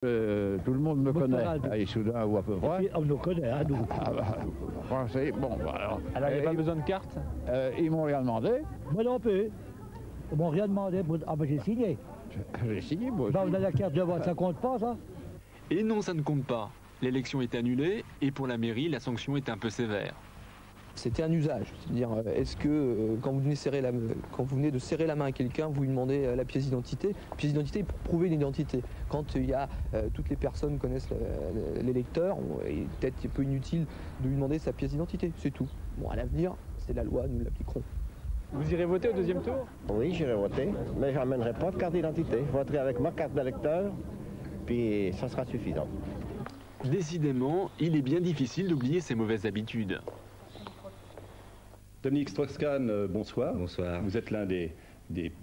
Tout le monde me connaît à Issoudun ou à peu près. On nous connaît, hein, nous. Ah bah, français, bon, bah alors. Alors, il n'y a pas besoin de carte? Ils m'ont rien demandé. Moi non plus. Ils m'ont rien demandé. Ah ben j'ai signé. J'ai signé, moi aussi. Bah, on a la carte de vote, ça compte pas, ça? Et non, ça ne compte pas. L'élection est annulée et pour la mairie, la sanction est un peu sévère. C'était un usage, c'est-à-dire est-ce que quand vous venez de serrer la main à quelqu'un, vous lui demandez la pièce d'identité. Pièce d'identité pour prouver une identité. Quand il y a toutes les personnes connaissent l'électeur, il est peut-être un peu inutile de lui demander sa pièce d'identité, c'est tout. Bon, à l'avenir, c'est la loi, nous l'appliquerons. Vous irez voter au deuxième tour? Oui, j'irai voter, mais je n'emmènerai pas de carte d'identité. Je voterai avec ma carte d'électeur, puis ça sera suffisant. Décidément, il est bien difficile d'oublier ses mauvaises habitudes. Dominique Strauss-Kahn, bonsoir. Bonsoir. Vous êtes l'un des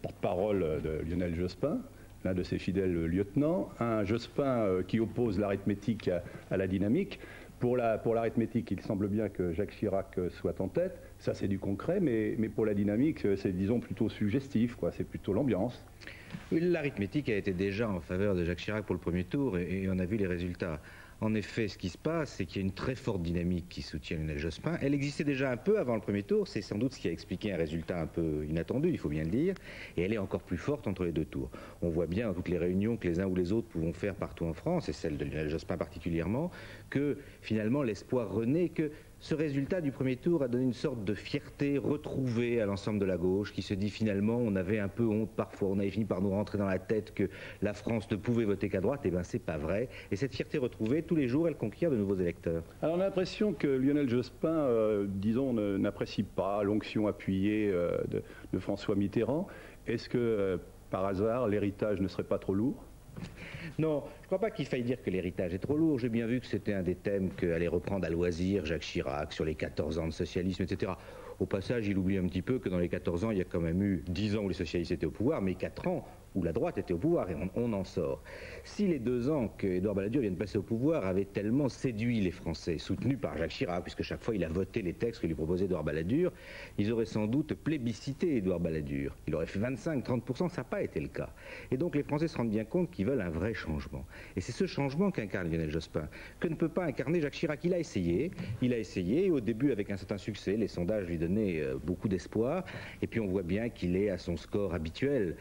porte-parole de Lionel Jospin, l'un de ses fidèles lieutenants. Un Jospin qui oppose l'arithmétique à la dynamique. Pour l'arithmétique, il semble bien que Jacques Chirac soit en tête. Ça, c'est du concret, mais pour la dynamique, c'est, disons, plutôt suggestif, quoi. C'est plutôt l'ambiance. L'arithmétique a été déjà en faveur de Jacques Chirac pour le premier tour et on a vu les résultats. En effet, ce qui se passe, c'est qu'il y a une très forte dynamique qui soutient Lionel Jospin. Elle existait déjà un peu avant le premier tour, c'est sans doute ce qui a expliqué un résultat un peu inattendu, il faut bien le dire, et elle est encore plus forte entre les deux tours. On voit bien dans toutes les réunions que les uns ou les autres pouvons faire partout en France, et celle de Lionel Jospin particulièrement, que finalement l'espoir renaît, que ce résultat du premier tour a donné une sorte de fierté retrouvée à l'ensemble de la gauche, qui se dit finalement, on avait un peu honte parfois, on avait fini par nous rentrer dans la tête que la France ne pouvait voter qu'à droite, et bien c'est pas vrai. Et cette fierté retrouvée, tous les jours, elle conquiert de nouveaux électeurs. Alors on a l'impression que Lionel Jospin, disons, n'apprécie pas l'onction appuyée de François Mitterrand. Est-ce que, par hasard, l'héritage ne serait pas trop lourd ? Non, je ne crois pas qu'il faille dire que l'héritage est trop lourd. J'ai bien vu que c'était un des thèmes qu'allait reprendre à loisir Jacques Chirac sur les 14 ans de socialisme, etc. Au passage, il oublie un petit peu que dans les 14 ans, il y a quand même eu 10 ans où les socialistes étaient au pouvoir, mais 4 ans où la droite était au pouvoir, et on en sort. Si les 2 ans qu'Édouard Balladur vient de passer au pouvoir avaient tellement séduit les Français, soutenus par Jacques Chirac, puisque chaque fois il a voté les textes que lui proposait Édouard Balladur, ils auraient sans doute plébiscité Édouard Balladur. Il aurait fait 25-30%, ça n'a pas été le cas. Et donc les Français se rendent bien compte qu'ils veulent un vrai changement. Et c'est ce changement qu'incarne Lionel Jospin, que ne peut pas incarner Jacques Chirac. Il a essayé, et au début avec un certain succès, les sondages lui donnaient beaucoup d'espoir, et puis on voit bien qu'il est à son score habituel.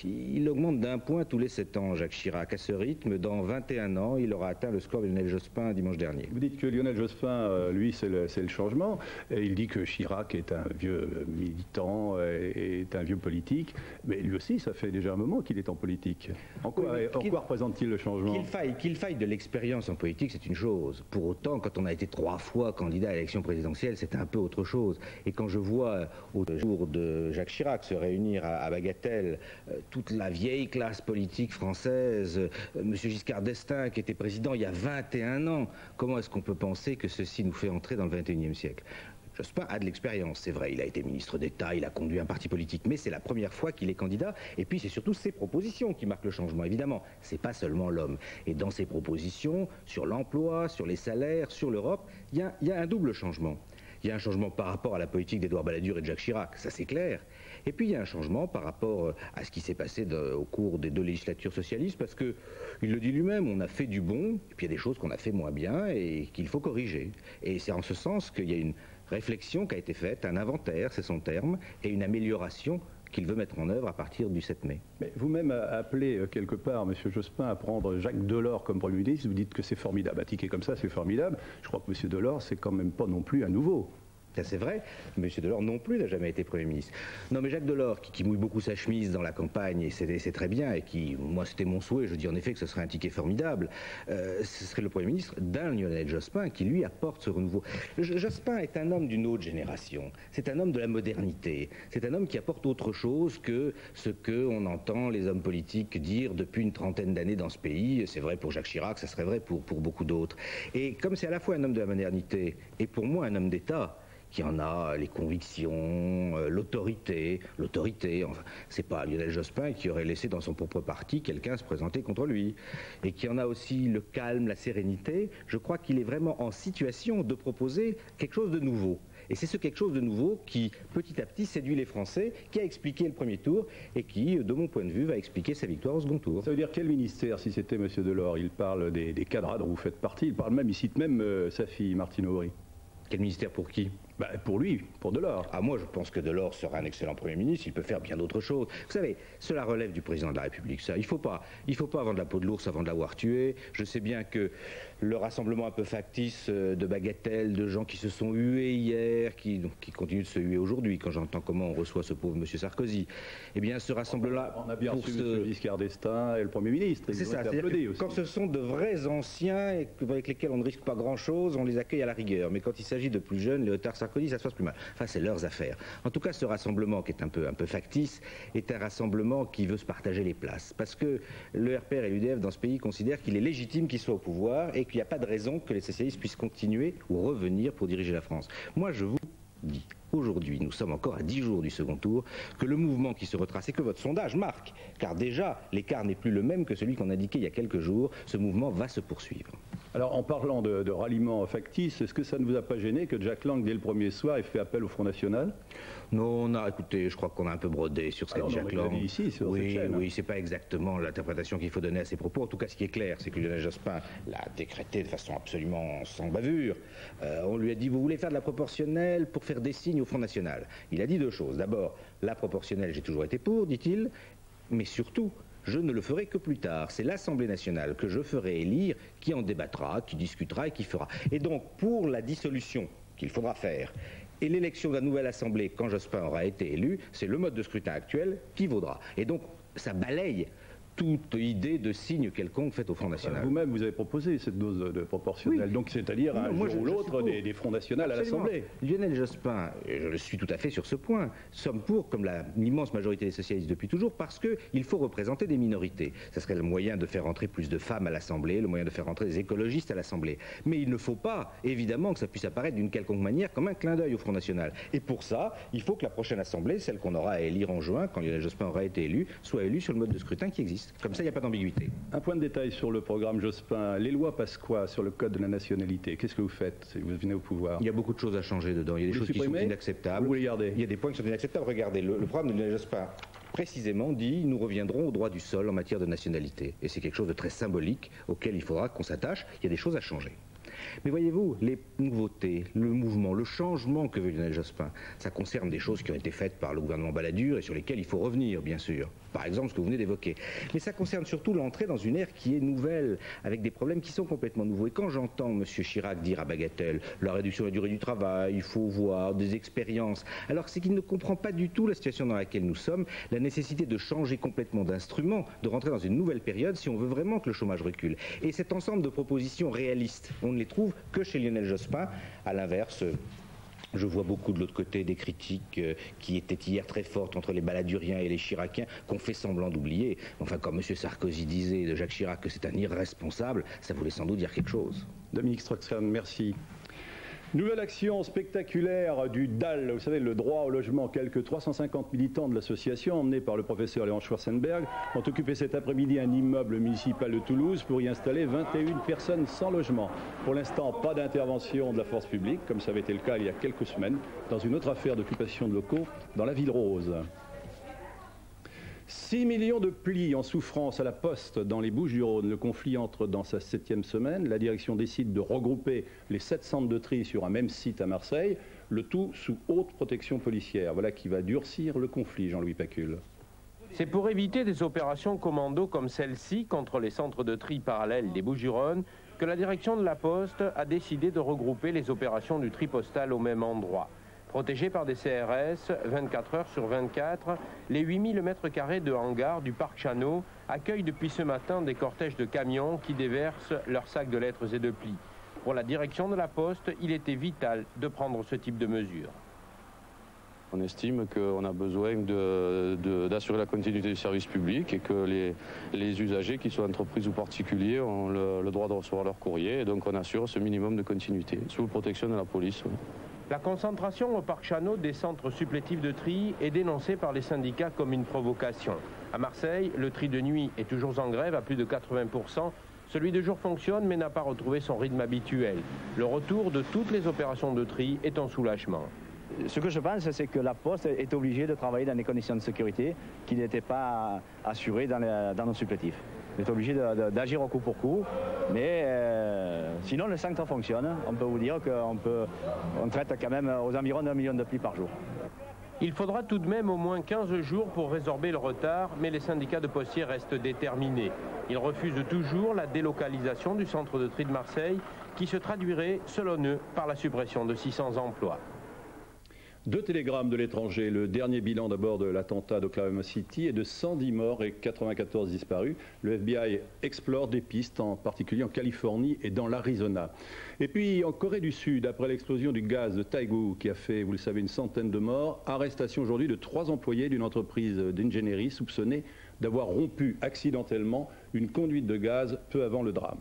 Il augmente d'1 point tous les 7 ans, Jacques Chirac. À ce rythme, dans 21 ans, il aura atteint le score de Lionel Jospin dimanche dernier. Vous dites que Lionel Jospin, lui, c'est le changement. Et il dit que Chirac est un vieux militant, est un vieux politique. Mais lui aussi, ça fait déjà un moment qu'il est en politique. En quoi représente-t-il le changement ? Qu'il faille de l'expérience en politique, c'est une chose. Pour autant, quand on a été 3 fois candidat à l'élection présidentielle, c'est un peu autre chose. Et quand je vois autour de Jacques Chirac se réunir à Bagatelle toute la vieille classe politique française, M. Giscard d'Estaing qui était président il y a 21 ans, comment est-ce qu'on peut penser que ceci nous fait entrer dans le 21e siècle ? Jospin a de l'expérience, c'est vrai, il a été ministre d'État, il a conduit un parti politique, mais c'est la première fois qu'il est candidat, et puis c'est surtout ses propositions qui marquent le changement, évidemment. C'est pas seulement l'homme. Et dans ses propositions, sur l'emploi, sur les salaires, sur l'Europe, il y a un double changement. Il y a un changement par rapport à la politique d'Édouard Balladur et de Jacques Chirac, ça c'est clair. Et puis il y a un changement par rapport à ce qui s'est passé au cours des 2 législatures socialistes, parce que, il le dit lui-même, on a fait du bon, et puis il y a des choses qu'on a fait moins bien et qu'il faut corriger. Et c'est en ce sens qu'il y a une réflexion qui a été faite, un inventaire, c'est son terme, et une amélioration qu'il veut mettre en œuvre à partir du 7 mai. Mais vous-même appelez quelque part M. Jospin à prendre Jacques Delors comme Premier ministre, vous dites que c'est formidable, à tiquer comme ça c'est formidable. Je crois que M. Delors c'est quand même pas non plus un nouveau. Ça c'est vrai, M. Delors non plus n'a jamais été Premier ministre. Non mais Jacques Delors, qui mouille beaucoup sa chemise dans la campagne, et c'est très bien, et qui, moi c'était mon souhait, je dis en effet que ce serait un ticket formidable, ce serait le Premier ministre d'un Lionel Jospin qui lui apporte ce renouveau. Jospin est un homme d'une autre génération, c'est un homme de la modernité, c'est un homme qui apporte autre chose que ce qu'on entend les hommes politiques dire depuis une trentaine d'années dans ce pays. C'est vrai pour Jacques Chirac, ça serait vrai pour beaucoup d'autres. Et comme c'est à la fois un homme de la modernité et pour moi un homme d'État, qui en a les convictions, l'autorité, enfin, c'est pas Lionel Jospin qui aurait laissé dans son propre parti quelqu'un se présenter contre lui, et qui en a aussi le calme, la sérénité. Je crois qu'il est vraiment en situation de proposer quelque chose de nouveau. Et c'est ce quelque chose de nouveau qui, petit à petit, séduit les Français, qui a expliqué le premier tour et qui, de mon point de vue, va expliquer sa victoire au second tour. Ça veut dire quel ministère, si c'était M. Delors? Il parle des cadres dont vous faites partie, il cite même sa fille, Martine Aubry. Quel ministère pour qui? Pour lui, pour Delors. Ah, moi, je pense que Delors sera un excellent Premier ministre, il peut faire bien d'autres choses. Vous savez, cela relève du président de la République, ça. Il faut pas vendre la peau de l'ours avant de l'avoir tué. Je sais bien que le rassemblement un peu factice de bagatelles, de gens qui se sont hués hier, qui continuent de se huer aujourd'hui, quand j'entends comment on reçoit ce pauvre M. Sarkozy, eh bien, ce rassemblement-là... On a bien reçu M. Giscard d'Estaing et le Premier ministre. C'est ça, c'est-à-dire que quand ce sont de vrais anciens et avec lesquels on ne risque pas grand-chose, on les accueille à la rigueur. Mais quand il s'agit de plus jeunes, Léotard, Sarkozy, ça se passe plus mal. Enfin, c'est leurs affaires. En tout cas, ce rassemblement, qui est un peu factice, est un rassemblement qui veut se partager les places. Parce que le RPR et l'UDF dans ce pays considèrent qu'il est légitime qu'ils soient au pouvoir et qu'il n'y a pas de raison que les socialistes puissent continuer ou revenir pour diriger la France. Moi, je vous dis, aujourd'hui, nous sommes encore à 10 jours du second tour, que le mouvement qui se retrace et que votre sondage marque, car déjà, l'écart n'est plus le même que celui qu'on indiquait il y a quelques jours, ce mouvement va se poursuivre. Alors, en parlant de ralliement factice, est-ce que ça ne vous a pas gêné que Jack Lang, dès le premier soir, ait fait appel au Front National? Non, écoutez, je crois qu'on a un peu brodé sur ce qu'a dit Jack Lang. Ici, sur cette chaîne. Oui, c'est pas exactement l'interprétation qu'il faut donner à ses propos. En tout cas, ce qui est clair, c'est que Lionel Jospin l'a décrété de façon absolument sans bavure. On lui a dit, vous voulez faire de la proportionnelle pour faire des signes au Front National. Il a dit deux choses. D'abord, la proportionnelle, j'ai toujours été pour, dit-il, mais surtout, je ne le ferai que plus tard. C'est l'Assemblée nationale que je ferai élire qui en débattra, qui discutera et qui fera. Et donc, pour la dissolution qu'il faudra faire, et l'élection de la nouvelle Assemblée, quand Jospin aura été élu, c'est le mode de scrutin actuel qui vaudra. Et donc, ça balaye toute idée de signe quelconque faite au Front National. Vous-même, vous avez proposé cette dose de proportionnelle, oui. Donc c'est-à-dire un jour ou l'autre des Fronts Nationaux à l'Assemblée. Lionel Jospin, et je le suis tout à fait sur ce point, sommes pour, comme l'immense majorité des socialistes depuis toujours, parce qu'il faut représenter des minorités. Ça serait le moyen de faire entrer plus de femmes à l'Assemblée, le moyen de faire entrer des écologistes à l'Assemblée. Mais il ne faut pas, évidemment, que ça puisse apparaître d'une quelconque manière comme un clin d'œil au Front National. Et pour ça, il faut que la prochaine Assemblée, celle qu'on aura à élire en juin, quand Lionel Jospin aura été élu, soit élue sur le mode de scrutin qui existe. Comme ça, il n'y a pas d'ambiguïté. Un point de détail sur le programme Jospin. Les lois passent quoi sur le code de la nationalité? Qu'est-ce que vous faites si vous venez au pouvoir? Il y a beaucoup de choses à changer dedans. Il y a des choses qui sont inacceptables. Vous les gardez? Il y a des points qui sont inacceptables. Regardez, le programme de Lionel Jospin précisément dit nous reviendrons au droit du sol en matière de nationalité. Et c'est quelque chose de très symbolique auquel il faudra qu'on s'attache. Il y a des choses à changer. Mais voyez-vous, les nouveautés, le mouvement, le changement que veut Lionel Jospin, ça concerne des choses qui ont été faites par le gouvernement Balladur et sur lesquelles il faut revenir, bien sûr. Par exemple, ce que vous venez d'évoquer. Mais ça concerne surtout l'entrée dans une ère qui est nouvelle, avec des problèmes qui sont complètement nouveaux. Et quand j'entends M. Chirac dire à Bagatelle, la réduction de la durée du travail, il faut voir des expériences, alors c'est qu'il ne comprend pas du tout la situation dans laquelle nous sommes, la nécessité de changer complètement d'instrument, de rentrer dans une nouvelle période si on veut vraiment que le chômage recule. Et cet ensemble de propositions réalistes, on ne les trouve que chez Lionel Jospin. À l'inverse, je vois beaucoup de l'autre côté des critiques qui étaient hier très fortes entre les Balladuriens et les Chiraciens, qu'on fait semblant d'oublier. Enfin, quand M. Sarkozy disait de Jacques Chirac que c'est un irresponsable, ça voulait sans doute dire quelque chose. Dominique Strauss-Kahn, merci. Nouvelle action spectaculaire du DAL, vous savez, le droit au logement. Quelques 350 militants de l'association, emmenés par le professeur Léon Schwarzenberg, ont occupé cet après-midi un immeuble municipal de Toulouse pour y installer 21 personnes sans logement. Pour l'instant, pas d'intervention de la force publique, comme ça avait été le cas il y a quelques semaines, dans une autre affaire d'occupation de locaux dans la ville rose. 6 millions de plis en souffrance à la Poste dans les Bouches-du-Rhône. Le conflit entre dans sa 7e semaine. La direction décide de regrouper les 7 centres de tri sur un même site à Marseille, le tout sous haute protection policière. Voilà qui va durcir le conflit, Jean-Louis Pacul. C'est pour éviter des opérations commando comme celle-ci contre les centres de tri parallèles des Bouches-du-Rhône que la direction de la Poste a décidé de regrouper les opérations du tri postal au même endroit. Protégés par des CRS, 24 heures sur 24, les 8000 m² de hangars du parc Chano accueillent depuis ce matin des cortèges de camions qui déversent leurs sacs de lettres et de plis. Pour la direction de la Poste, il était vital de prendre ce type de mesures. On estime qu'on a besoin d'assurer la continuité du service public et que les usagers, qu'ils soient entreprises ou particuliers, ont le droit de recevoir leur courrier. Et donc on assure ce minimum de continuité, sous protection de la police. La concentration au parc Chanot des centres supplétifs de tri est dénoncée par les syndicats comme une provocation. À Marseille, le tri de nuit est toujours en grève à plus de 80%. Celui de jour fonctionne mais n'a pas retrouvé son rythme habituel. Le retour de toutes les opérations de tri est en soulagement. Ce que je pense, c'est que la Poste est obligée de travailler dans des conditions de sécurité qui n'étaient pas assurées dans nos supplétifs. Elle est obligée d'agir au coup pour coup, mais sinon le centre fonctionne. On peut vous dire qu'on traite quand même aux environs d'1 million de plis par jour. Il faudra tout de même au moins 15 jours pour résorber le retard, mais les syndicats de postiers restent déterminés. Ils refusent toujours la délocalisation du centre de tri de Marseille, qui se traduirait, selon eux, par la suppression de 600 emplois. 2 télégrammes de l'étranger. Le dernier bilan d'abord de l'attentat d'Oklahoma City est de 110 morts et 94 disparus. Le FBI explore des pistes, en particulier en Californie et dans l'Arizona. Et puis en Corée du Sud, après l'explosion du gaz de Taegu qui a fait, vous le savez, une centaine de morts, arrestation aujourd'hui de 3 employés d'une entreprise d'ingénierie soupçonnés d'avoir rompu accidentellement une conduite de gaz peu avant le drame.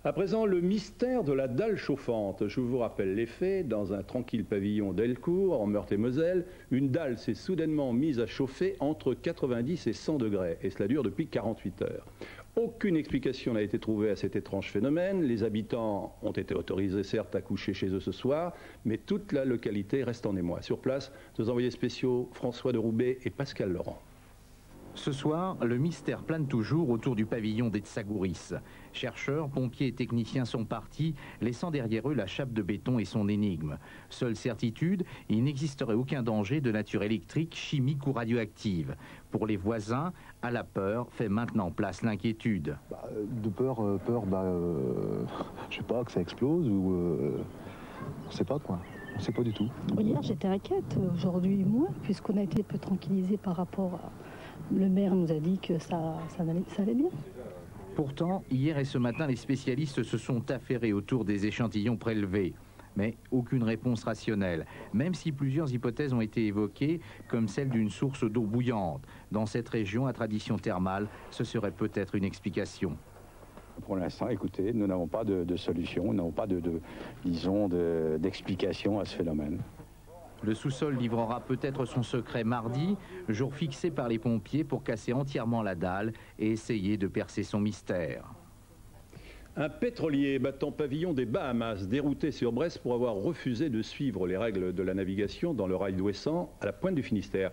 À présent, le mystère de la dalle chauffante. Je vous rappelle les faits. Dans un tranquille pavillon d'Elcourt, en Meurthe-et-Moselle, une dalle s'est soudainement mise à chauffer entre 90 et 100 degrés. Et cela dure depuis 48 heures. Aucune explication n'a été trouvée à cet étrange phénomène. Les habitants ont été autorisés, certes, à coucher chez eux ce soir, mais toute la localité reste en émoi. Sur place, nos envoyés spéciaux François de Roubaix et Pascal Laurent. Ce soir, le mystère plane toujours autour du pavillon des Tsagouris. Chercheurs, pompiers et techniciens sont partis, laissant derrière eux la chape de béton et son énigme. Seule certitude, il n'existerait aucun danger de nature électrique, chimique ou radioactive. Pour les voisins, à la peur fait maintenant place l'inquiétude. De peur, je sais pas, que ça explose ou... on sait pas quoi. On sait pas du tout. Hier, j'étais inquiète. Aujourd'hui, moins, puisqu'on a été un peu tranquillisés par rapport à... Le maire nous a dit que ça allait bien. Pourtant, hier et ce matin, les spécialistes se sont affairés autour des échantillons prélevés. Mais aucune réponse rationnelle, même si plusieurs hypothèses ont été évoquées, comme celle d'une source d'eau bouillante. Dans cette région à tradition thermale, ce serait peut-être une explication. Pour l'instant, écoutez, nous n'avons pas de solution, nous n'avons pas d'explication à ce phénomène. Le sous-sol livrera peut-être son secret mardi, jour fixé par les pompiers pour casser entièrement la dalle et essayer de percer son mystère. Un pétrolier battant pavillon des Bahamas, dérouté sur Brest pour avoir refusé de suivre les règles de la navigation dans le rail d'Ouessant à la pointe du Finistère.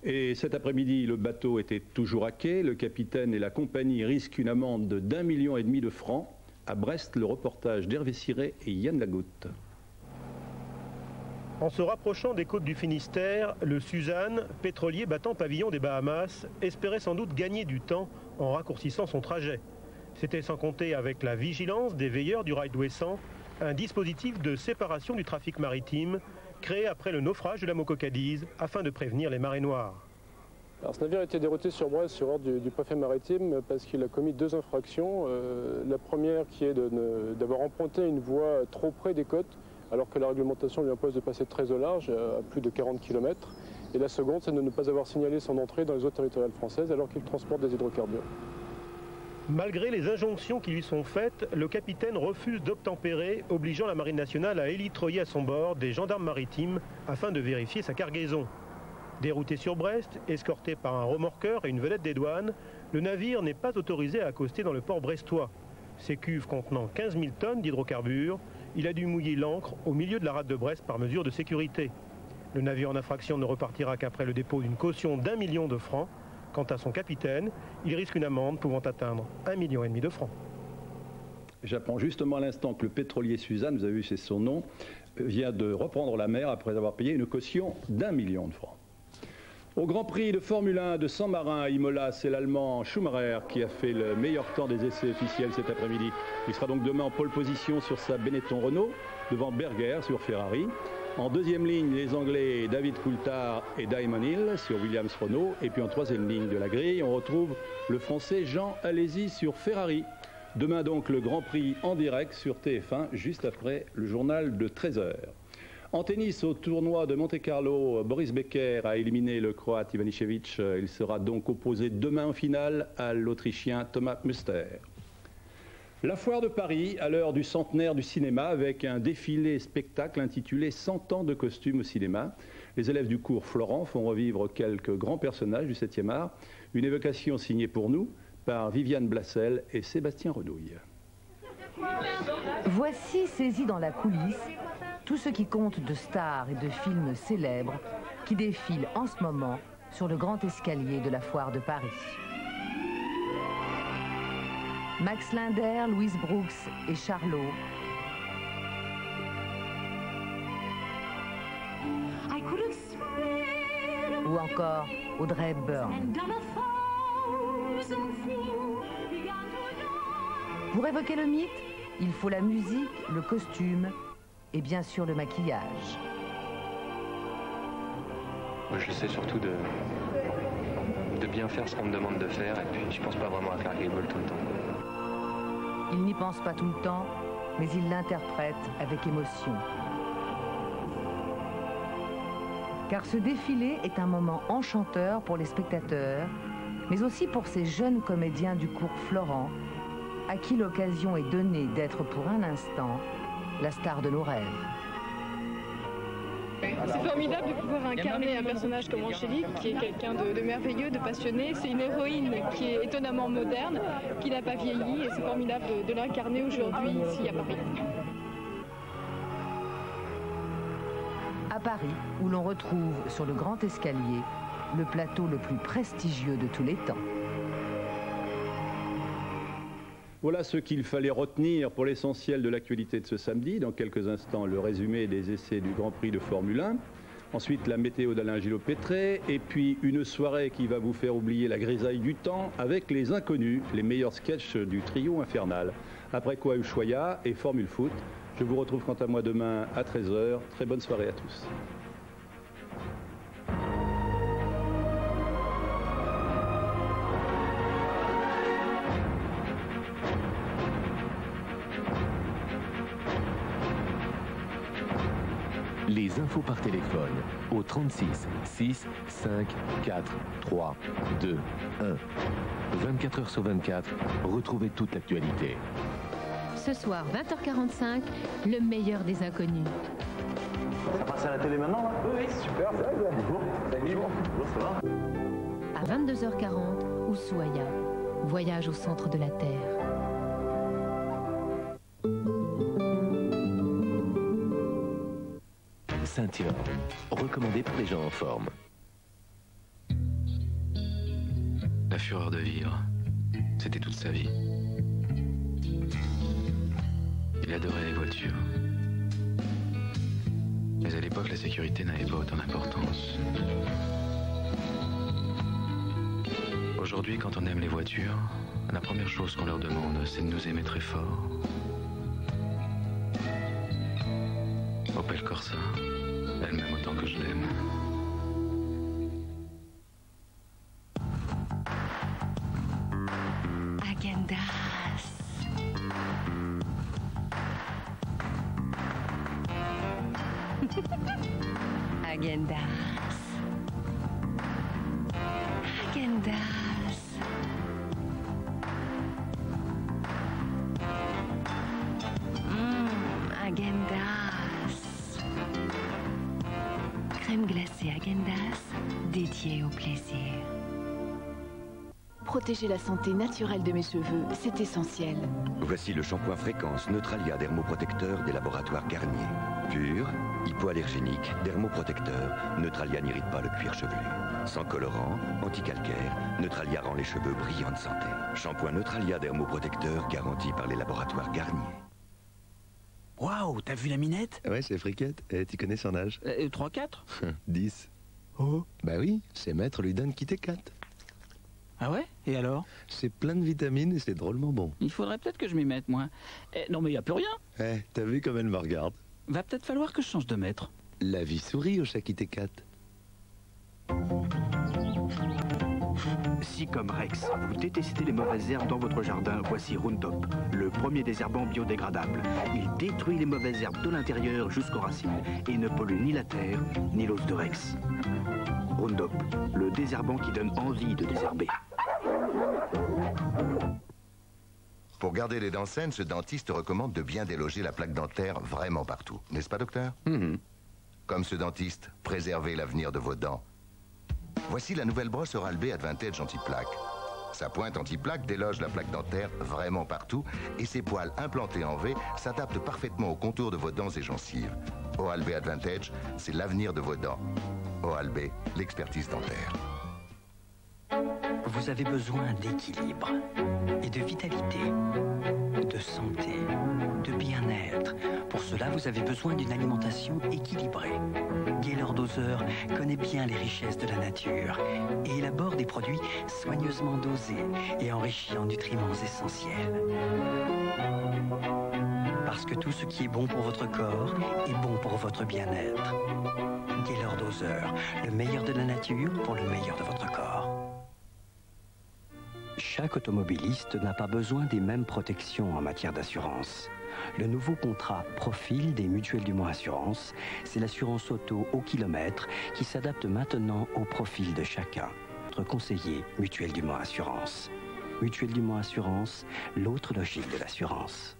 Et cet après-midi, le bateau était toujours à quai. Le capitaine et la compagnie risquent une amende de 1,5 million de francs. À Brest, le reportage d'Hervé Ciré et Yann Lagoutte. En se rapprochant des côtes du Finistère, le Suzanne, pétrolier battant pavillon des Bahamas, espérait sans doute gagner du temps en raccourcissant son trajet. C'était sans compter avec la vigilance des veilleurs du rail d'Ouessant, un dispositif de séparation du trafic maritime créé après le naufrage de la Moco Cadiz afin de prévenir les marées noires. Alors, ce navire a été dérouté sur Brest sur ordre du préfet maritime parce qu'il a commis 2 infractions. La première qui est d'avoir emprunté une voie trop près des côtes, alors que la réglementation lui impose de passer très au large, à plus de 40 km. Et la seconde, c'est de ne pas avoir signalé son entrée dans les eaux territoriales françaises alors qu'il transporte des hydrocarbures. Malgré les injonctions qui lui sont faites, le capitaine refuse d'obtempérer, obligeant la Marine nationale à élitreiller à son bord des gendarmes maritimes afin de vérifier sa cargaison. Dérouté sur Brest, escorté par un remorqueur et une vedette des douanes, le navire n'est pas autorisé à accoster dans le port brestois. Ses cuves contenant 15 000 tonnes d'hydrocarbures, il a dû mouiller l'ancre au milieu de la rade de Brest par mesure de sécurité. Le navire en infraction ne repartira qu'après le dépôt d'une caution d'1 million de francs. Quant à son capitaine, il risque une amende pouvant atteindre 1,5 million de francs. J'apprends justement à l'instant que le pétrolier Suzanne, vous avez vu c'est son nom, vient de reprendre la mer après avoir payé une caution d'1 million de francs. Au Grand Prix de Formule 1 de San Marin à Imola, c'est l'Allemand Schumacher qui a fait le meilleur temps des essais officiels cet après-midi. Il sera donc demain en pole position sur sa Benetton Renault, devant Berger sur Ferrari. En deuxième ligne, les Anglais David Coulthard et Damon Hill sur Williams Renault. Et puis en troisième ligne de la grille, on retrouve le Français Jean Alesi sur Ferrari. Demain donc le Grand Prix en direct sur TF1, juste après le journal de 13h. En tennis, au tournoi de Monte-Carlo, Boris Becker a éliminé le Croate Ivanišević. Il sera donc opposé demain en finale à l'Autrichien Thomas Müster. La foire de Paris, à l'heure du centenaire du cinéma, avec un défilé spectacle intitulé 100 ans de costume au cinéma. Les élèves du cours Florent font revivre quelques grands personnages du 7e art. Une évocation signée pour nous par Viviane Blassel et Sébastien Renouille. Voici saisis dans la coulisse tout ce qui compte de stars et de films célèbres qui défilent en ce moment sur le grand escalier de la foire de Paris. Max Linder, Louise Brooks et Charlot. Ou encore Audrey Hepburn. Pour évoquer le mythe, il faut la musique, le costume et bien sûr le maquillage. Moi, j'essaie surtout de bien faire ce qu'on me demande de faire, et puis je pense pas vraiment à Clark Gable tout le temps. Il n'y pense pas tout le temps, mais il l'interprète avec émotion. Car ce défilé est un moment enchanteur pour les spectateurs, mais aussi pour ces jeunes comédiens du cours Florent, à qui l'occasion est donnée d'être pour un instant la star de nos rêves. C'est formidable de pouvoir incarner un personnage comme Angélique, qui est quelqu'un de merveilleux, de passionné. C'est une héroïne qui est étonnamment moderne, qui n'a pas vieilli, et c'est formidable de l'incarner aujourd'hui ici à Paris. À Paris, où l'on retrouve sur le grand escalier le plateau le plus prestigieux de tous les temps. Voilà ce qu'il fallait retenir pour l'essentiel de l'actualité de ce samedi. Dans quelques instants, le résumé des essais du Grand Prix de Formule 1. Ensuite, la météo d'Alain Gillot-Pétré. Et puis, une soirée qui va vous faire oublier la grisaille du temps avec les inconnus, les meilleurs sketchs du trio infernal. Après quoi, Ushuaïa et Formule Foot. Je vous retrouve quant à moi demain à 13h. Très bonne soirée à tous. Les infos par téléphone au 36 6 5 4 3 2 1. 24 heures sur 24, retrouvez toute l'actualité. Ce soir, 20h45, le meilleur des inconnus. Ça passe à la télé maintenant là? Oui, super, ça va. Bonjour. Bonjour, ça va. À 22h40, Ushuaïa, voyage au centre de la Terre. Saint-Tien, recommandé pour les gens en forme. La fureur de vivre, c'était toute sa vie. Il adorait les voitures. Mais à l'époque, la sécurité n'avait pas autant d'importance. Aujourd'hui, quand on aime les voitures, la première chose qu'on leur demande, c'est de nous aimer très fort. Opel Corsa, elle m'aime autant que je l'aime. Agendas. Agendas. Agendas. Agendas. Crème glacée Agendas, dédiée au plaisir. Protéger la santé naturelle de mes cheveux, c'est essentiel. Voici le shampoing Fréquence Neutralia dermoprotecteur des laboratoires Garnier. Pur, hypoallergénique, dermoprotecteur, Neutralia n'irrite pas le cuir chevelu. Sans colorant, anticalcaire, Neutralia rend les cheveux brillants de santé. Shampoing Neutralia dermoprotecteur garanti par les laboratoires Garnier. Waouh, t'as vu la minette? Ouais, c'est friquette. Et tu connais son âge? 3-4 10. Oh. Bah oui, ses maîtres lui donnent Kit Kat. Ah ouais? Et alors? C'est plein de vitamines et c'est drôlement bon. Il faudrait peut-être que je m'y mette, moi. Non mais y a plus rien. T'as vu comme elle me regarde? Va peut-être falloir que je change de maître. La vie sourit au chat Kit Kat. Si comme Rex, vous détestez les mauvaises herbes dans votre jardin, voici Roundup, le premier désherbant biodégradable. Il détruit les mauvaises herbes de l'intérieur jusqu'aux racines et ne pollue ni la terre, ni l'os de Rex. Roundup, le désherbant qui donne envie de désherber. Pour garder les dents saines, ce dentiste recommande de bien déloger la plaque dentaire vraiment partout. N'est-ce pas, docteur? Comme ce dentiste, préservez l'avenir de vos dents. Voici la nouvelle brosse Oral-B Advantage anti-plaque. Sa pointe anti-plaque déloge la plaque dentaire vraiment partout et ses poils implantés en V s'adaptent parfaitement au contour de vos dents et gencives. Oral-B Advantage, c'est l'avenir de vos dents. Oral-B, l'expertise dentaire. Vous avez besoin d'équilibre et de vitalité, de santé, de bien-être. Pour cela, vous avez besoin d'une alimentation équilibrée. Gaylord Doseur connaît bien les richesses de la nature et élabore des produits soigneusement dosés et enrichis en nutriments essentiels. Parce que tout ce qui est bon pour votre corps est bon pour votre bien-être. Gaylord Doseur, le meilleur de la nature pour le meilleur de votre corps. Chaque automobiliste n'a pas besoin des mêmes protections en matière d'assurance. Le nouveau contrat Profil des Mutuelles du Mont Assurance, c'est l'assurance auto au kilomètre qui s'adapte maintenant au profil de chacun. Notre conseiller Mutuelle du Mont Assurance. Mutuelle du Mont Assurance, l'autre logique de l'assurance.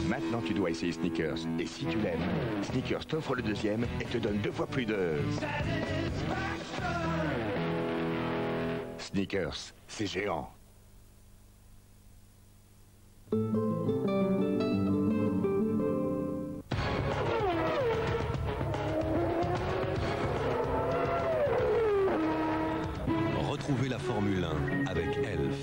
Maintenant, tu dois essayer Snickers. Et si tu l'aimes, Snickers t'offre le deuxième et te donne 2 fois plus de... Snickers, c'est géant. Retrouvez la Formule 1 avec Elf.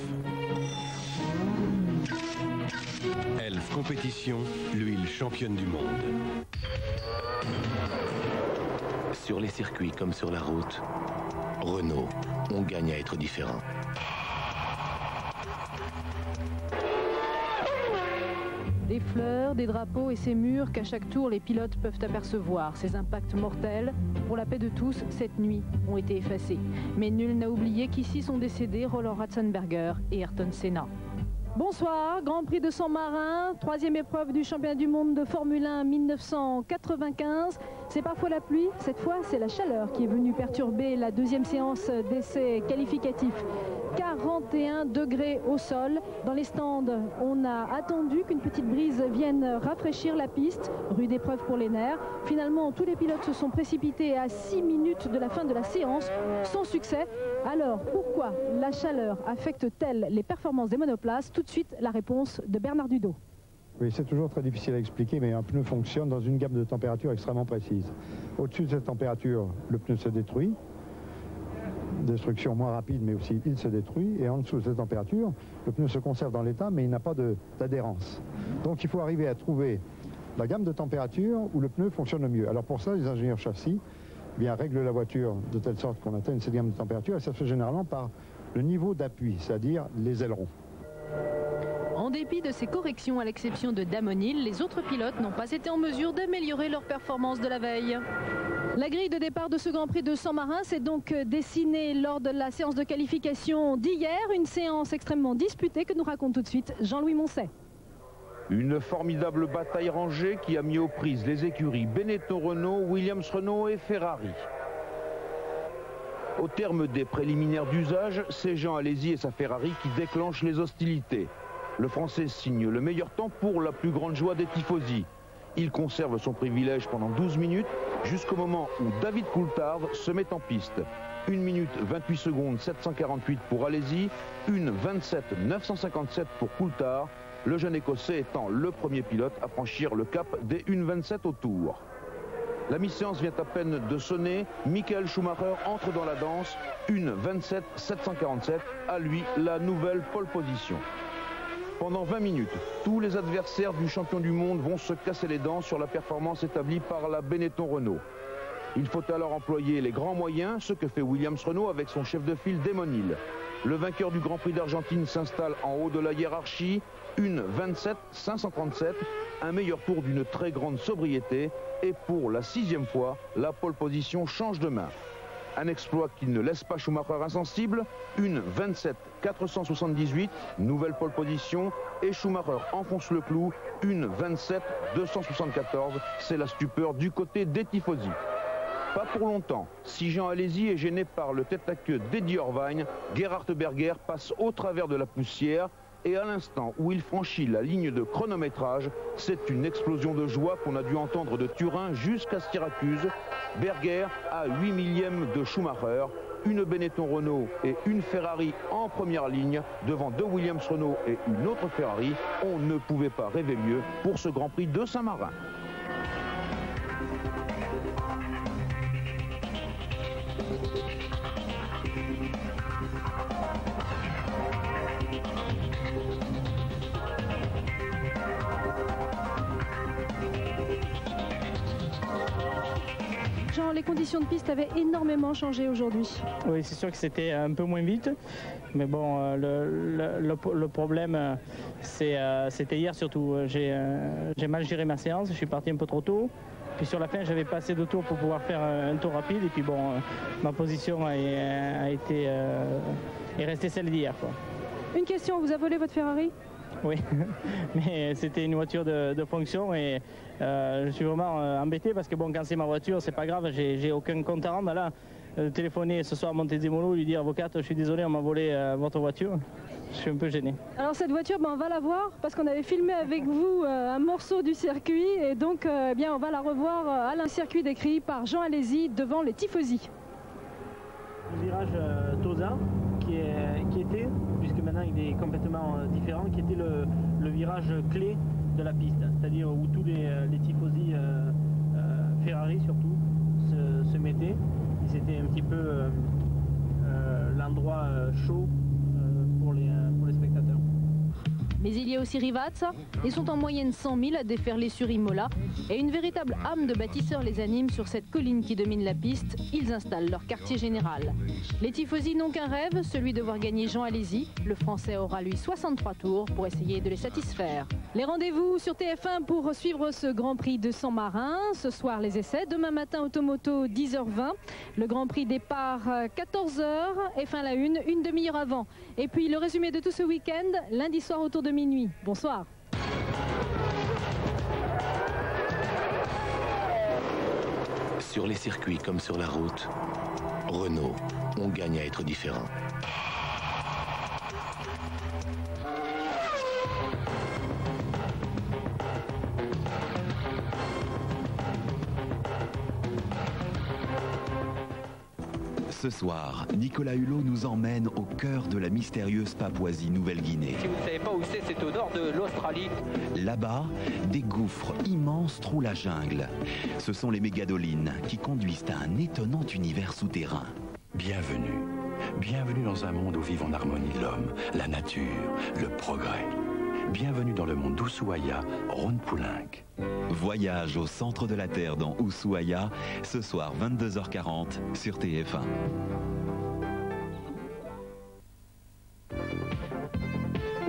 Elf Compétition, l'huile championne du monde. Sur les circuits comme sur la route, Renault, on gagne à être différent. Des fleurs, des drapeaux et ces murs qu'à chaque tour les pilotes peuvent apercevoir. Ces impacts mortels, pour la paix de tous, cette nuit, ont été effacés. Mais nul n'a oublié qu'ici sont décédés Roland Ratzenberger et Ayrton Senna. Bonsoir, Grand Prix de Saint-Marin, 3e épreuve du championnat du monde de Formule 1 1995. C'est parfois la pluie, cette fois c'est la chaleur qui est venue perturber la deuxième séance d'essais qualificatifs. 41 degrés au sol. Dans les stands, on a attendu qu'une petite brise vienne rafraîchir la piste. Rude épreuve pour les nerfs. Finalement, tous les pilotes se sont précipités à 6 minutes de la fin de la séance, sans succès. Alors, pourquoi la chaleur affecte-t-elle les performances des monoplaces? Tout de suite, la réponse de Bernard Dudot. Oui, c'est toujours très difficile à expliquer, mais un pneu fonctionne dans une gamme de température extrêmement précise. Au-dessus de cette température, le pneu se détruit. Destruction moins rapide, mais aussi il se détruit. Et en dessous de cette température, le pneu se conserve dans l'état, mais il n'a pas d'adhérence. Donc il faut arriver à trouver la gamme de température où le pneu fonctionne le mieux. Alors pour ça, les ingénieurs châssis règlent la voiture de telle sorte qu'on atteigne cette gamme de température, et ça se fait généralement par le niveau d'appui, c'est-à-dire les ailerons. En dépit de ces corrections, à l'exception de Damonil, les autres pilotes n'ont pas été en mesure d'améliorer leur performance de la veille. La grille de départ de ce Grand Prix de Saint-Marin s'est donc dessinée lors de la séance de qualification d'hier, une séance extrêmement disputée que nous raconte tout de suite Jean-Louis Moncet. Une formidable bataille rangée qui a mis aux prises les écuries Benetton-Renault, Williams-Renault et Ferrari. Au terme des préliminaires d'usage, c'est Jean Alesi et sa Ferrari qui déclenchent les hostilités. Le Français signe le meilleur temps pour la plus grande joie des tifosi. Il conserve son privilège pendant 12 minutes jusqu'au moment où David Coulthard se met en piste. 1 minute 28 secondes 748 pour Alesi, 1:27 957 pour Coulthard, le jeune Écossais étant le premier pilote à franchir le cap des 1:27 au tour. La mi-séance vient à peine de sonner, Michael Schumacher entre dans la danse, 1:27 747, à lui la nouvelle pole position. Pendant 20 minutes, tous les adversaires du champion du monde vont se casser les dents sur la performance établie par la Benetton-Renault. Il faut alors employer les grands moyens, ce que fait Williams-Renault avec son chef de file Damon Hill. Le vainqueur du Grand Prix d'Argentine s'installe en haut de la hiérarchie, 1:27 537, un meilleur tour d'une très grande sobriété, et pour la 6e fois, la pole position change de main. Un exploit qui ne laisse pas Schumacher insensible, 1:27 478, nouvelle pole position, et Schumacher enfonce le clou, 1:27 274, c'est la stupeur du côté des tifosi. Pas pour longtemps, si Jean Alesi est gêné par le tête-à-queue d'Eddie Irvine, Gerhard Berger passe au travers de la poussière, et à l'instant où il franchit la ligne de chronométrage, c'est une explosion de joie qu'on a dû entendre de Turin jusqu'à Syracuse. Berger à 8 millièmes de Schumacher, une Benetton Renault et une Ferrari en première ligne, devant deux Williams Renault et une autre Ferrari. On ne pouvait pas rêver mieux pour ce Grand Prix de Saint-Marin. Jean, les conditions de piste avaient énormément changé aujourd'hui. Oui, c'est sûr que c'était un peu moins vite. Mais bon, le problème, c'était hier surtout. J'ai mal géré ma séance, je suis parti un peu trop tôt. Puis sur la fin, j'avais pas assez de tours pour pouvoir faire un tour rapide. Et puis bon, ma position est restée celle d'hier. Une question, vous avez volé votre Ferrari ? Oui, mais c'était une voiture de fonction et je suis vraiment embêté parce que bon, quand c'est ma voiture, c'est pas grave, j'ai aucun compte à rendre. Là, téléphoner ce soir à Montezemolo, lui dire avocate, je suis désolé, on m'a volé votre voiture. Je suis un peu gêné. Alors cette voiture, on va la voir parce qu'on avait filmé avec vous un morceau du circuit et donc on va la revoir à un circuit décrit par Jean Alesi devant les tifosi. Le virage Tosa qui était, puisque maintenant il est complètement différent, qui était le virage clé de la piste, c'est-à-dire où tous les tifosi Ferrari surtout se mettaient. C'était un petit peu l'endroit chaud pour les spectateurs. Mais il y a aussi Rivazza. Ils sont en moyenne 100 000 à déferler sur Imola. Et une véritable âme de bâtisseurs les anime sur cette colline qui domine la piste. Ils installent leur quartier général. Les tifosi n'ont qu'un rêve, celui de voir gagner Jean Alesi. Le Français aura lui 63 tours pour essayer de les satisfaire. Les rendez-vous sur TF1 pour suivre ce Grand Prix de Saint-Marin. Ce soir les essais, demain matin Automoto 10h20. Le Grand Prix départ 14h et fin la une demi-heure avant. Et puis le résumé de tout ce week-end, lundi soir autour de minuit. Bonsoir. Sur les circuits comme sur la route, Renault, on gagne à être différent. Ce soir, Nicolas Hulot nous emmène au cœur de la mystérieuse Papouasie-Nouvelle-Guinée. Si vous ne savez pas où c'est au nord de l'Australie. Là-bas, des gouffres immenses trouent la jungle. Ce sont les mégadolines qui conduisent à un étonnant univers souterrain. Bienvenue. Bienvenue dans un monde où vivent en harmonie l'homme, la nature, le progrès. Bienvenue dans le monde d'Ushuaïa, Ron Poulenc. Voyage au centre de la Terre dans Ushuaïa, ce soir 22h40 sur TF1.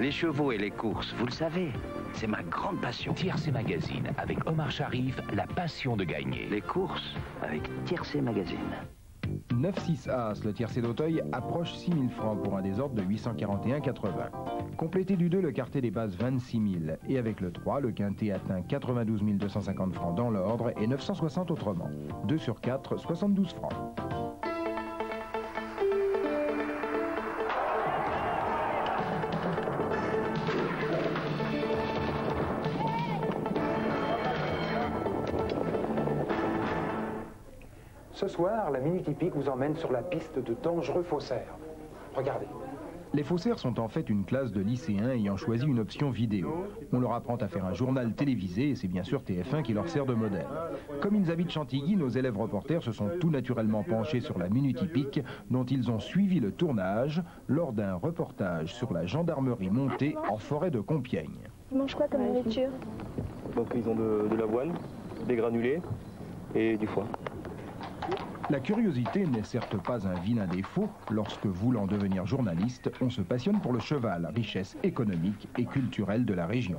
Les chevaux et les courses, vous le savez, c'est ma grande passion. Tiercé Magazine, avec Omar Sharif, la passion de gagner. Les courses, avec Tiercé Magazine. 9-6 As, le tiercé d'Auteuil approche 6 000 francs pour un désordre de 841,80. Complété du 2, le quartet dépasse 26 000. Et avec le 3, le quintet atteint 92 250 francs dans l'ordre et 960 autrement. 2 sur 4, 72 francs. Ce soir, la Mini Typique vous emmène sur la piste de dangereux faussaires. Regardez. Les faussaires sont en fait une classe de lycéens ayant choisi une option vidéo. On leur apprend à faire un journal télévisé et c'est bien sûr TF1 qui leur sert de modèle. Comme ils habitent Chantilly, nos élèves reporters se sont tout naturellement penchés sur la Mini Typique dont ils ont suivi le tournage lors d'un reportage sur la gendarmerie montée en forêt de Compiègne. Ils mangent quoi comme nourriture? Donc ils ont de l'avoine, des granulés et du foie. La curiosité n'est certes pas un vilain défaut. Lorsque, voulant devenir journaliste, on se passionne pour le cheval, richesse économique et culturelle de la région.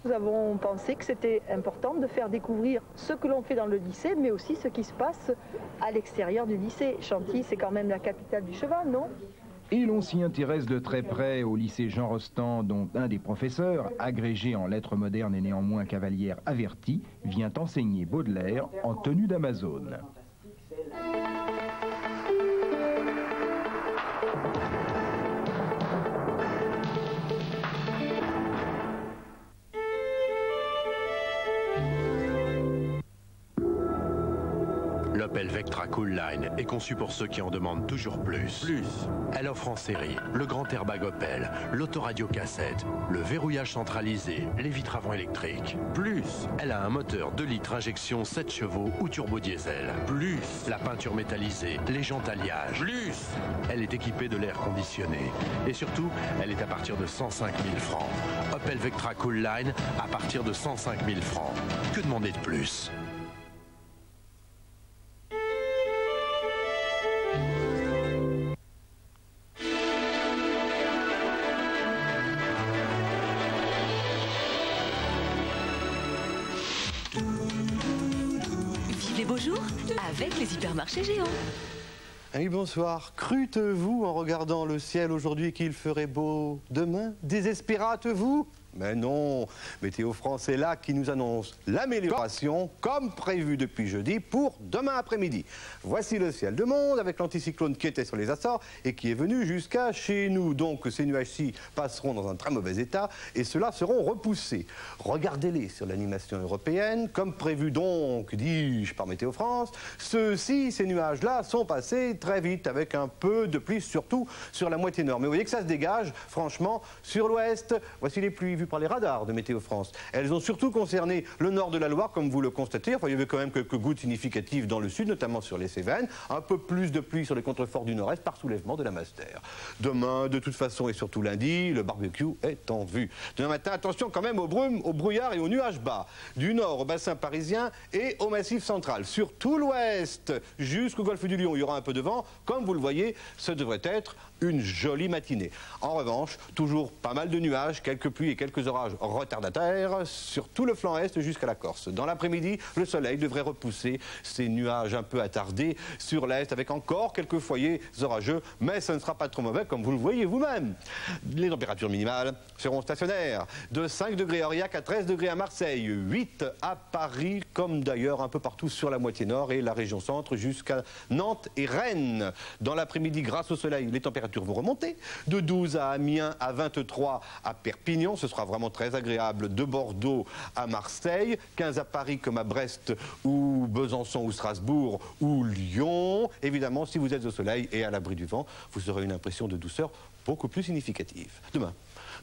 Nous avons pensé que c'était important de faire découvrir ce que l'on fait dans le lycée, mais aussi ce qui se passe à l'extérieur du lycée. Chantilly, c'est quand même la capitale du cheval, non? Et l'on s'y intéresse de très près au lycée Jean Rostand, dont un des professeurs, agrégé en lettres modernes et néanmoins cavalière averti, vient enseigner Baudelaire en tenue d'Amazone. L'Opel Vectra Cool Line est conçue pour ceux qui en demandent toujours plus. Elle offre en série le grand airbag Opel, l'autoradio cassette, le verrouillage centralisé, les vitres avant électriques. Elle a un moteur 2 litres injection 7 chevaux ou turbo diesel. La peinture métallisée, les jantes alliage. Elle est équipée de l'air conditionné. Et surtout, elle est à partir de 105 000 francs. Opel Vectra Cool Line à partir de 105 000 francs. Que demander de plus ? Vive les beaux jours avec les hypermarchés géants. Oui, bonsoir. Crûtes-vous en regardant le ciel aujourd'hui qu'il ferait beau demain? Désespérate-vous? Mais non, Météo France est là qui nous annonce l'amélioration, comme prévu depuis jeudi, pour demain après-midi. Voici le ciel de monde avec l'anticyclone qui était sur les Açores et qui est venu jusqu'à chez nous. Donc ces nuages-ci passeront dans un très mauvais état et ceux-là seront repoussés. Regardez-les sur l'animation européenne, comme prévu donc, dis-je, par Météo France. Ces nuages-là sont passés très vite avec un peu de pluie, surtout sur la moitié nord. Mais vous voyez que ça se dégage, franchement, sur l'ouest. Voici les pluies par les radars de Météo France. Elles ont surtout concerné le nord de la Loire, comme vous le constatez. Enfin, il y avait quand même quelques gouttes significatives dans le sud, notamment sur les Cévennes. Un peu plus de pluie sur les contreforts du nord-est par soulèvement de la masse d'air. Demain, de toute façon, et surtout lundi, le barbecue est en vue. Demain matin, attention quand même aux brumes, aux brouillards et aux nuages bas. Du nord au bassin parisien et au massif central. Sur tout l'ouest, jusqu'au golfe du Lion, il y aura un peu de vent. Comme vous le voyez, ce devrait être une jolie matinée. En revanche, toujours pas mal de nuages, quelques pluies et quelques orages retardataires sur tout le flanc est jusqu'à la Corse. Dans l'après-midi, le soleil devrait repousser ces nuages un peu attardés sur l'est avec encore quelques foyers orageux, mais ce ne sera pas trop mauvais comme vous le voyez vous-même. Les températures minimales seront stationnaires de 5 degrés à Aurillac à 13 degrés à Marseille, 8 à Paris, comme d'ailleurs un peu partout sur la moitié nord et la région centre jusqu'à Nantes et Rennes. Dans l'après-midi, grâce au soleil, les températures vont remonter de 12 à Amiens à 23 à Perpignan. Ce sera vraiment très agréable de Bordeaux à Marseille, 15 à Paris comme à Brest ou Besançon ou Strasbourg ou Lyon. Évidemment, si vous êtes au soleil et à l'abri du vent, vous aurez une impression de douceur beaucoup plus significative. Demain,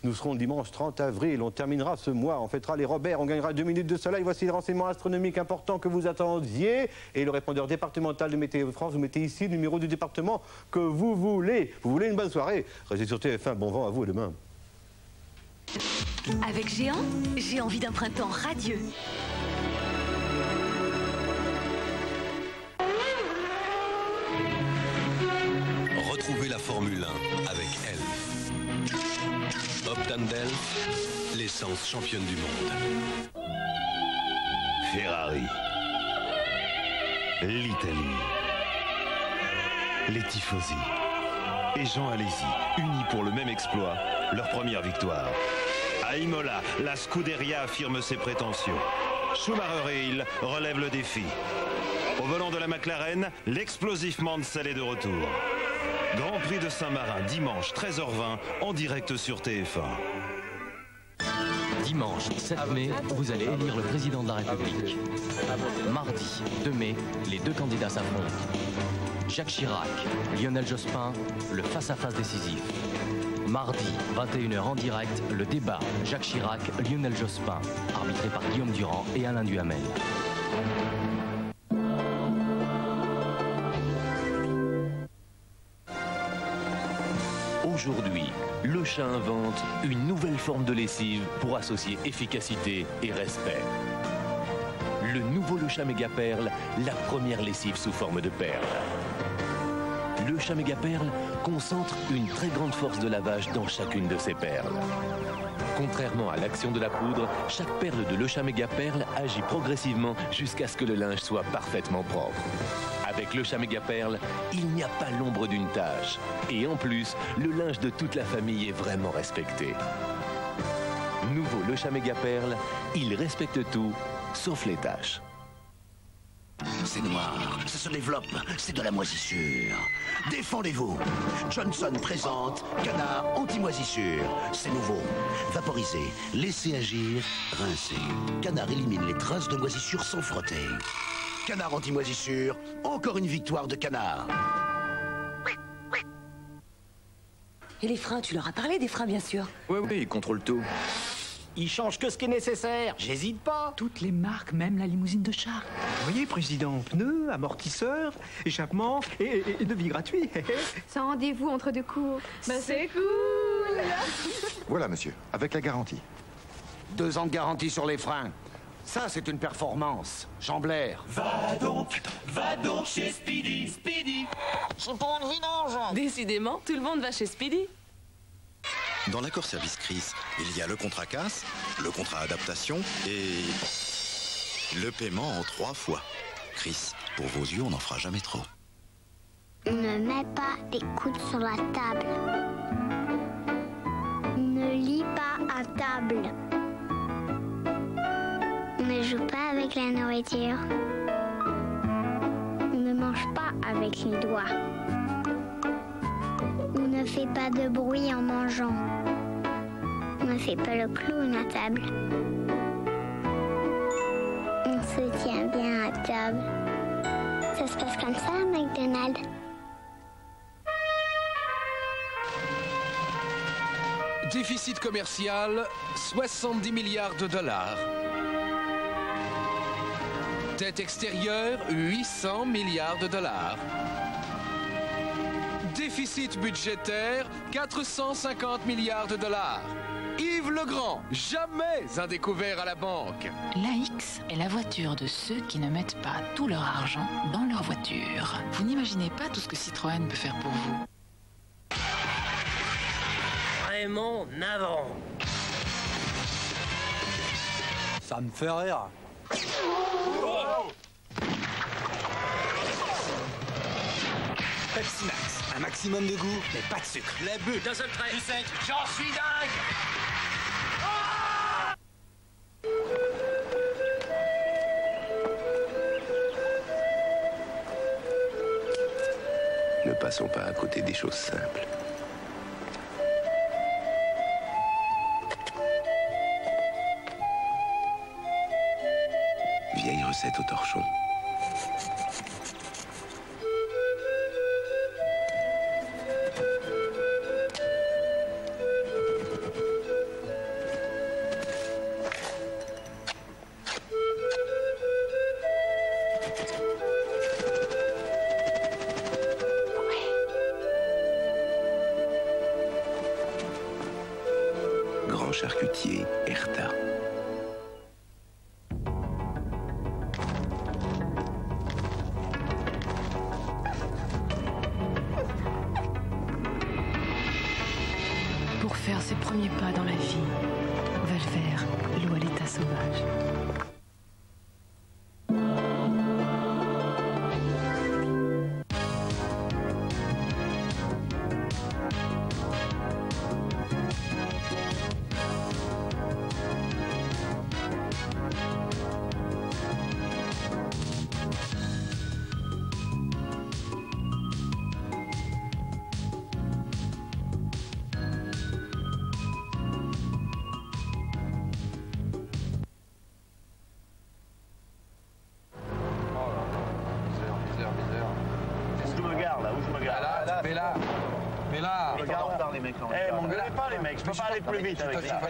nous serons le dimanche 30 avril, on terminera ce mois, on fêtera les Robert, on gagnera 2 minutes de soleil. Voici les renseignements astronomiques importants que vous attendiez. Et le répondeur départemental de Météo France, vous mettez ici le numéro du département que vous voulez. Vous voulez une bonne soirée? Restez sur TF1, bon vent à vous et demain. Avec Géant, j'ai envie d'un printemps radieux. Retrouvez la Formule 1 avec Elf. Optane d'Elf, l'essence championne du monde. Ferrari. L'Italie. Les tifosi. Et Jean Alési, unis pour le même exploit, leur première victoire. À Imola, la Scuderia affirme ses prétentions. Schumacher et Hill relèvent le défi. Au volant de la McLaren, l'explosif Mansell est de retour. Grand Prix de Saint-Marin, dimanche 13h20, en direct sur TF1. Dimanche 7 mai, vous allez élire le président de la République. Mardi 2 mai, les deux candidats s'affrontent. Jacques Chirac, Lionel Jospin, le face-à-face décisif. Mardi, 21h en direct, le débat Jacques Chirac, Lionel Jospin, arbitré par Guillaume Durand et Alain Duhamel. Aujourd'hui, Le Chat invente une nouvelle forme de lessive pour associer efficacité et respect. Le nouveau Le Chat Méga Perle, la première lessive sous forme de perle. Le Chat Méga Perle concentre une très grande force de lavage dans chacune de ses perles. Contrairement à l'action de la poudre, chaque perle de Le Chat Méga Perle agit progressivement jusqu'à ce que le linge soit parfaitement propre. Avec Le Chat Méga Perle, il n'y a pas l'ombre d'une tache. Et en plus, le linge de toute la famille est vraiment respecté. Nouveau Le Chat Méga Perle, il respecte tout, sauf les taches. C'est noir, ça se développe, c'est de la moisissure. défendez-vous. Johnson présente Canard anti-moisissure. C'est nouveau. Vaporiser, laisser agir, rincer. Canard élimine les traces de moisissure sans frotter. Canard anti-moisissure, encore une victoire de Canard. Et les freins, tu leur as parlé des freins, bien sûr. Oui, ils contrôlent tout. Ils changent que ce qui est nécessaire, j'hésite pas. Toutes les marques, même la limousine de Charles. Vous voyez, président, pneus, amortisseurs, échappement et devis gratuit. Sans rendez-vous entre deux cours. Bah c'est cool. Voilà, monsieur, avec la garantie. 2 ans de garantie sur les freins. Ça, c'est une performance. Chamblair. Va donc chez Speedy. Speedy. C'est pour une vidange. Décidément, tout le monde va chez Speedy. Dans l'accord service Chris, il y a le contrat casse, le contrat adaptation et le paiement en 3 fois. Chris, pour vos yeux, on n'en fera jamais trop. Ne mets pas tes coudes sur la table. Ne lis pas à table. Ne joue pas avec la nourriture. Ne mange pas avec les doigts. Ne fais pas de bruit en mangeant. Ne fais pas le clown à table. On se tient bien à table. Ça se passe comme ça à McDonald's. Déficit commercial, 70 milliards de dollars. Dette extérieure, 800 milliards de dollars. Déficit budgétaire, 450 milliards de dollars. Yves Legrand, jamais un découvert à la banque. L'AX est la voiture de ceux qui ne mettent pas tout leur argent dans leur voiture. Vous n'imaginez pas tout ce que Citroën peut faire pour vous. Raymond Navan. Ça me fait rire. Pepsi Max, un maximum de goût, mais pas de sucre. Les buts, d'un seul trait. Du 5, j'en suis dingue. Ne passons pas à côté des choses simples. Vieille recette au torchon. Grand charcutier, Erta. Pour faire ses premiers pas dans la vie, Valvert loue à l'état sauvage. Mais là, regarde les mecs. Eh, mon gueulez pas les mecs, je peux pas aller plus vite avec ça.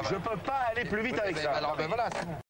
Je peux pas aller plus vite avec ça. Alors ben voilà.